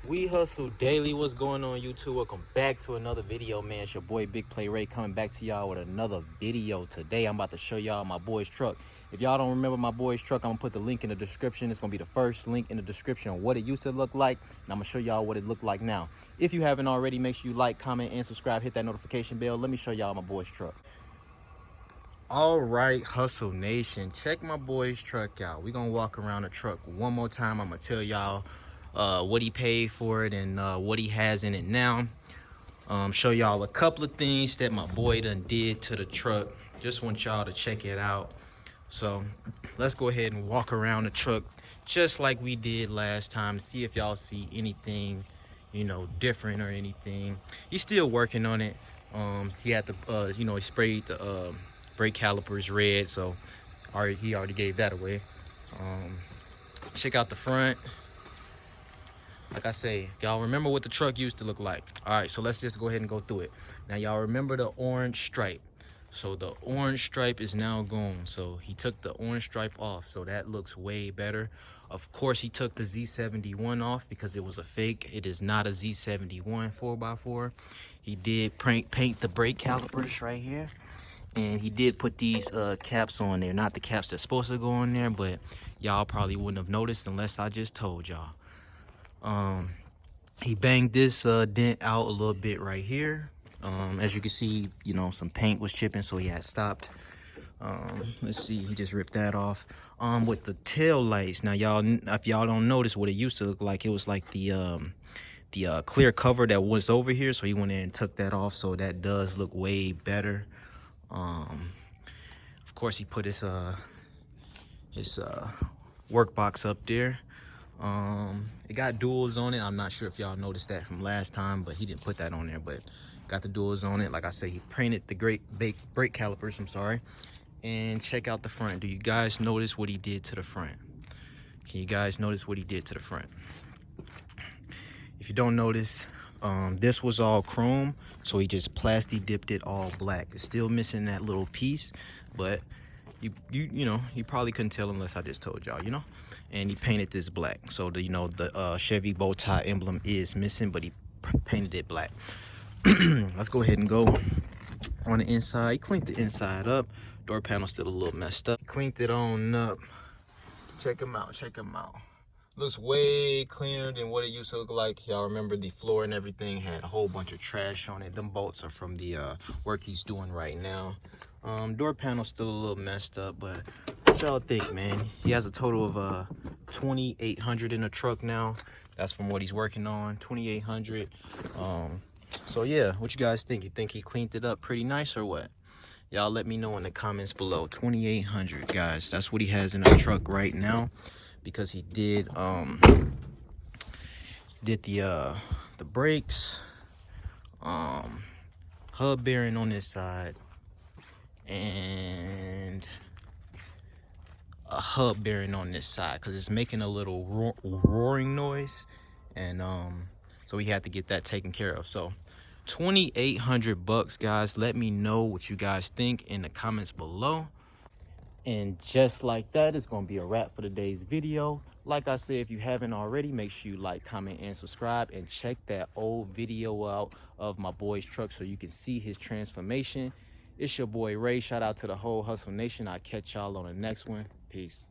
We Hustle Daily. What's going on, YouTube? Welcome back to another video, man. It's your boy Big Play Ray coming back to y'all with another video. Today I'm about to show y'all my boy's truck. If y'all don't remember my boy's truck, I'm gonna put the link in the description. It's gonna be the first link in the description on what it used to look like, and I'm gonna show y'all what it looked like now. If you haven't already, make sure you like, comment, and subscribe. Hit that notification bell. Let me show y'all my boy's truck. All right, Hustle Nation, check my boy's truck out. We're gonna walk around the truck one more time. I'm gonna tell y'all what he paid for it and what he has in it now. Show y'all a couple of things that my boy done did to the truck. Just want y'all to check it out. So let's go ahead and walk around the truck just like we did last time. See if y'all see anything, you know, different or anything. He's still working on it. He had to, he sprayed the brake calipers red, so he already gave that away. Check out the front. Like I say, if y'all remember what the truck used to look like. All right, so let's just go ahead and go through it. Now, y'all remember the orange stripe. So the orange stripe is now gone. So he took the orange stripe off, so that looks way better. Of course, he took the Z71 off because it was a fake. It is not a Z71 4x4. He did paint the brake calipers right here. And he did put these caps on there. Not the caps that's supposed to go on there, but y'all probably wouldn't have noticed unless I just told y'all. He banged this dent out a little bit right here. As you can see, you know, some paint was chipping, so he had stopped. Let's see, he just ripped that off. With the tail lights, now y'all, if y'all don't notice what it used to look like, it was like the clear cover that was over here, so he went in and took that off, so that does look way better. Of course, he put his work box up there. It got duals on it. I'm not sure if y'all noticed that from last time, but he didn't put that on there, but got the duals on it. Like I say, he painted the brake calipers, I'm sorry. And check out the front. Do you guys notice what he did to the front? Can you guys notice what he did to the front? If you don't notice, this was all chrome, so he just plastic dipped it all black. It's still missing that little piece, but you know, you probably couldn't tell unless I just told y'all, you know. And he painted this black, so the, you know, the Chevy bow tie emblem is missing, but he painted it black. Let's go ahead and go on the inside. He cleaned the inside up. Door panel still a little messed up. He cleaned it on up. Check him out, check him out. Looks way cleaner than what it used to look like. Y'all remember the floor and everything had a whole bunch of trash on it. Them bolts are from the work he's doing right now. Door panel still a little messed up, but what y'all think, man? He has a total of 2,800 in the truck now. That's from what he's working on, 2,800. So yeah, what you guys think? You think he cleaned it up pretty nice or what? Y'all let me know in the comments below. 2,800, guys. That's what he has in the truck right now, because he did the brakes, hub bearing on this side, and a hub bearing on this side, because it's making a little roaring noise, and so we had to get that taken care of. So 2,800 bucks, guys. Let me know what you guys think in the comments below. And just like that, it's gonna be a wrap for today's video. Like I said, if you haven't already, make sure you like, comment, and subscribe, and check that old video out of my boy's truck so you can see his transformation. It's your boy Ray. Shout out to the whole Hustle Nation. I'll catch y'all on the next one. Peace.